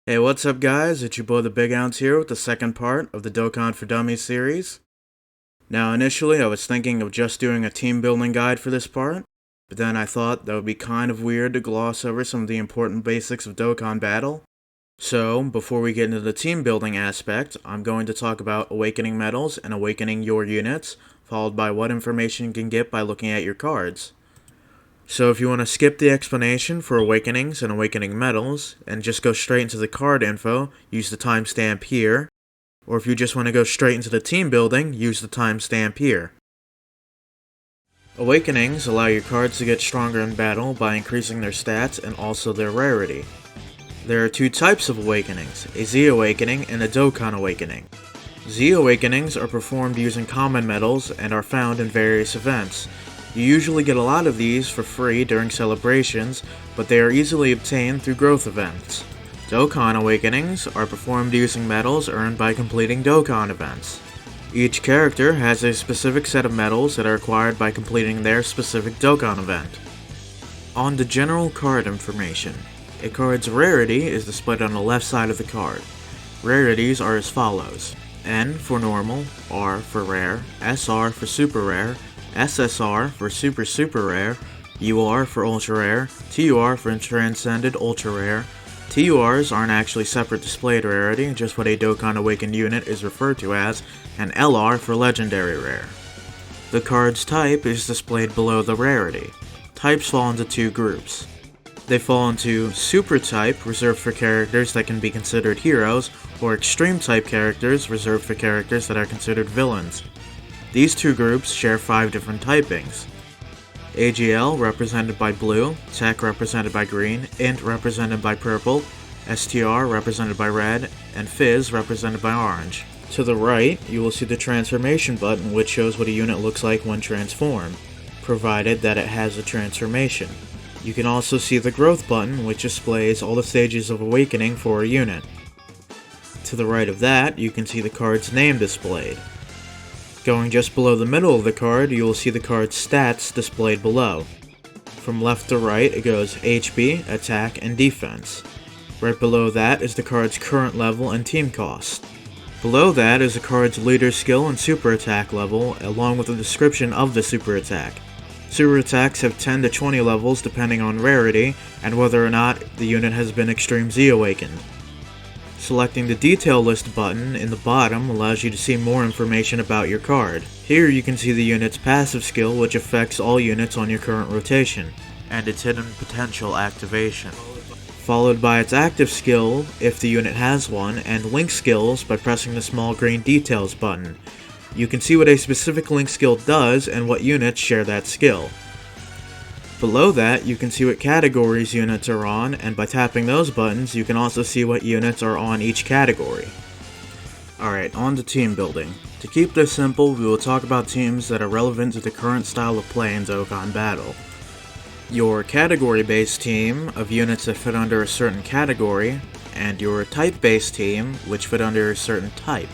Hey, what's up guys? It's your boy the Big Ounce here with the second part of the Dokkan for Dummies series. Now initially I was thinking of just doing a team building guide for this part, but then I thought that would be kind of weird to gloss over some of the important basics of Dokkan battle. So, before we get into the team building aspect, I'm going to talk about awakening medals and awakening your units, followed by what information you can get by looking at your cards. So if you want to skip the explanation for awakenings and awakening medals, and just go straight into the card info, use the timestamp here. Or if you just want to go straight into the team building, use the timestamp here. Awakenings allow your cards to get stronger in battle by increasing their stats and also their rarity. There are two types of awakenings, a Z awakening and a Dokkan awakening. Z awakenings are performed using common medals and are found in various events. You usually get a lot of these for free during celebrations, but they are easily obtained through growth events. Dokkan awakenings are performed using medals earned by completing Dokkan events. Each character has a specific set of medals that are acquired by completing their specific Dokkan event. On to general card information. A card's rarity is displayed on the left side of the card. Rarities are as follows: N for normal, R for rare, SR for super rare, SSR for super super rare, UR for ultra rare, TUR for transcended ultra rare. TURs aren't actually separate displayed rarity, just what a Dokkan Awakened unit is referred to as, and LR for legendary rare. The card's type is displayed below the rarity. Types fall into two groups. They fall into Super Type, reserved for characters that can be considered heroes, or Extreme Type characters, reserved for characters that are considered villains. These two groups share 5 different typings. AGL represented by blue, Tech represented by green, Int represented by purple, STR represented by red, and Fizz represented by orange. To the right, you will see the transformation button, which shows what a unit looks like when transformed, provided that it has a transformation. You can also see the growth button, which displays all the stages of awakening for a unit. To the right of that, you can see the card's name displayed. Going just below the middle of the card, you will see the card's stats displayed below. From left to right, it goes HP, attack, and defense. Right below that is the card's current level and team cost. Below that is the card's leader skill and super attack level, along with a description of the super attack. Super attacks have 10 to 20 levels depending on rarity, and whether or not the unit has been Extreme Z awakened. Selecting the Detail List button in the bottom allows you to see more information about your card. Here you can see the unit's passive skill, which affects all units on your current rotation, and its hidden potential activation. Followed by its active skill, if the unit has one, and link skills by pressing the small green Details button. You can see what a specific link skill does and what units share that skill. Below that, you can see what categories units are on, and by tapping those buttons, you can also see what units are on each category. Alright, on to team building. To keep this simple, we will talk about teams that are relevant to the current style of play in Dokkan Battle. Your category-based team of units that fit under a certain category, and your type-based team, which fit under a certain type.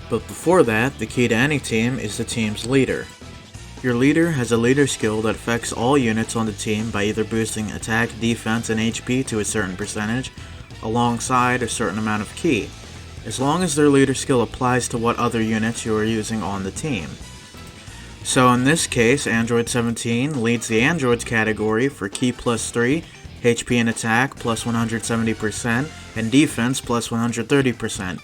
But before that, the key to any team is the team's leader. Your leader has a leader skill that affects all units on the team by either boosting attack, defense, and HP to a certain percentage, alongside a certain amount of ki, as long as their leader skill applies to what other units you are using on the team. So in this case, Android 17 leads the Androids category for ki plus 3, HP and attack plus 170%, and defense plus 130%.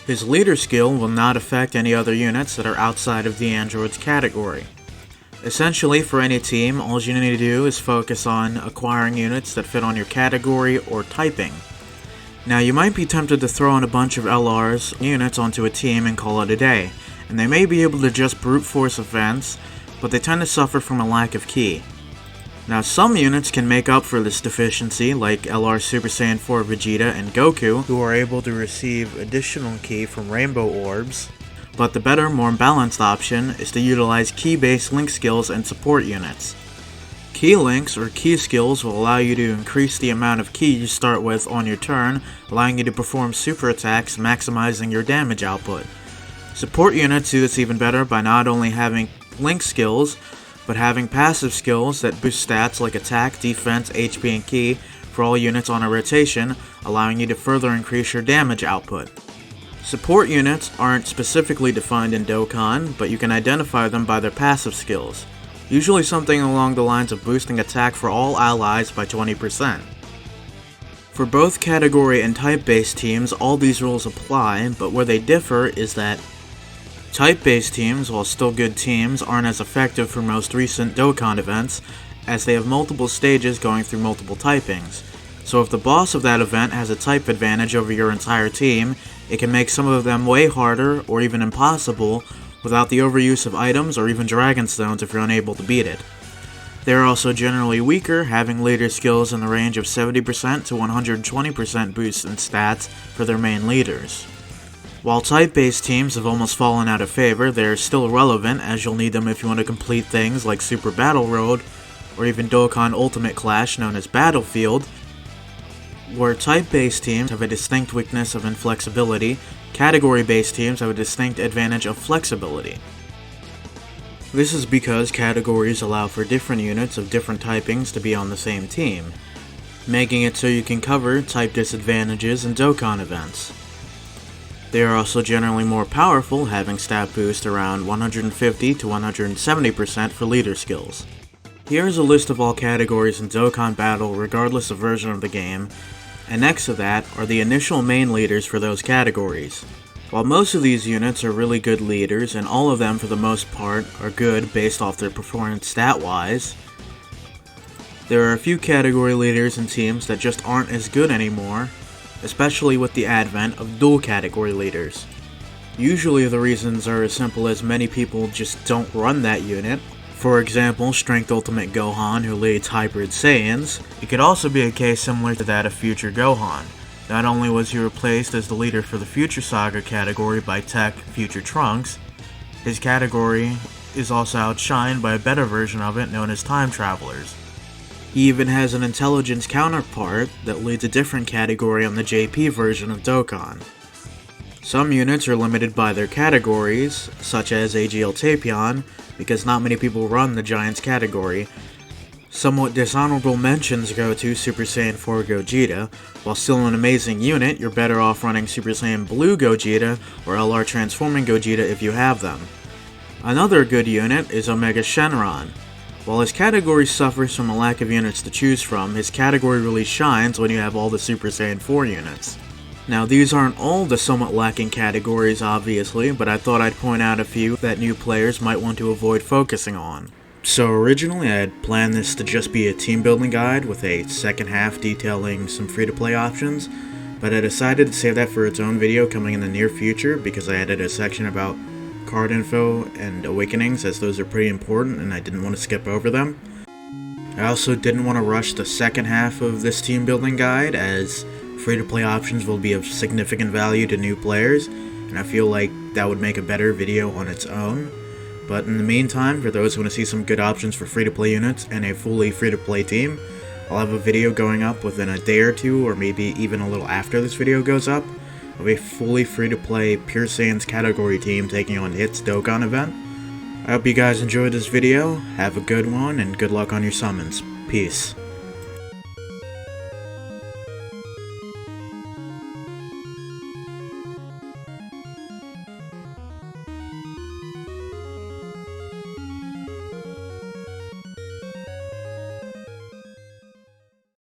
His leader skill will not affect any other units that are outside of the Androids category. Essentially, for any team, all you need to do is focus on acquiring units that fit on your category or typing. Now, you might be tempted to throw in a bunch of LRs units onto a team and call it a day, and they may be able to just brute force events, but they tend to suffer from a lack of ki. Now, some units can make up for this deficiency, like LR Super Saiyan 4 Vegeta and Goku, who are able to receive additional ki from Rainbow Orbs, but the better, more balanced option is to utilize ki-based link skills and support units. Ki links, or ki skills, will allow you to increase the amount of ki you start with on your turn, allowing you to perform super attacks, maximizing your damage output. Support units do this even better by not only having link skills, but having passive skills that boost stats like attack, defense, HP, and ki for all units on a rotation, allowing you to further increase your damage output. Support units aren't specifically defined in Dokkan, but you can identify them by their passive skills, usually something along the lines of boosting attack for all allies by 20%. For both category and type-based teams, all these rules apply, but where they differ is that type-based teams, while still good teams, aren't as effective for most recent Dokkan events, as they have multiple stages going through multiple typings. So if the boss of that event has a type advantage over your entire team, it can make some of them way harder, or even impossible, without the overuse of items or even Dragon Stones if you're unable to beat it. They are also generally weaker, having leader skills in the range of 70% to 120% boost in stats for their main leaders. While type-based teams have almost fallen out of favor, they are still relevant, as you'll need them if you want to complete things like Super Battle Road, or even Dokkan Ultimate Clash known as Battlefield. Where type-based teams have a distinct weakness of inflexibility, category-based teams have a distinct advantage of flexibility. This is because categories allow for different units of different typings to be on the same team, making it so you can cover type disadvantages in Dokkan events. They are also generally more powerful, having stat boost around 150 to 170% for leader skills. Here is a list of all categories in Dokkan Battle regardless of version of the game, and next to that are the initial main leaders for those categories. While most of these units are really good leaders, and all of them for the most part are good based off their performance stat-wise, there are a few category leaders and teams that just aren't as good anymore, especially with the advent of dual category leaders. Usually the reasons are as simple as many people just don't run that unit. For example, Strength Ultimate Gohan who leads Hybrid Saiyans. It could also be a case similar to that of Future Gohan. Not only was he replaced as the leader for the Future Saga category by Tech Future Trunks, his category is also outshined by a better version of it known as Time Travelers. He even has an intelligence counterpart that leads a different category on the JP version of Dokkan. Some units are limited by their categories, such as AGL Tapion, because not many people run the Giants category. Somewhat dishonorable mentions go to Super Saiyan 4 Gogeta. While still an amazing unit, you're better off running Super Saiyan Blue Gogeta or LR Transforming Gogeta if you have them. Another good unit is Omega Shenron. While his category suffers from a lack of units to choose from, his category really shines when you have all the Super Saiyan 4 units. Now these aren't all the somewhat lacking categories obviously, but I thought I'd point out a few that new players might want to avoid focusing on. So originally I had planned this to just be a team building guide with a second half detailing some free-to-play options, but I decided to save that for its own video coming in the near future because I added a section about card info and awakenings, as those are pretty important and I didn't want to skip over them. I also didn't want to rush the second half of this team building guide, as free-to-play options will be of significant value to new players, and I feel like that would make a better video on its own. But in the meantime, for those who want to see some good options for free-to-play units and a fully free-to-play team, I'll have a video going up within a day or two, or maybe even a little after this video goes up, of a fully free-to-play Pure Saiyans category team taking on Hit's Dokkan event. I hope you guys enjoyed this video, have a good one, and good luck on your summons. Peace.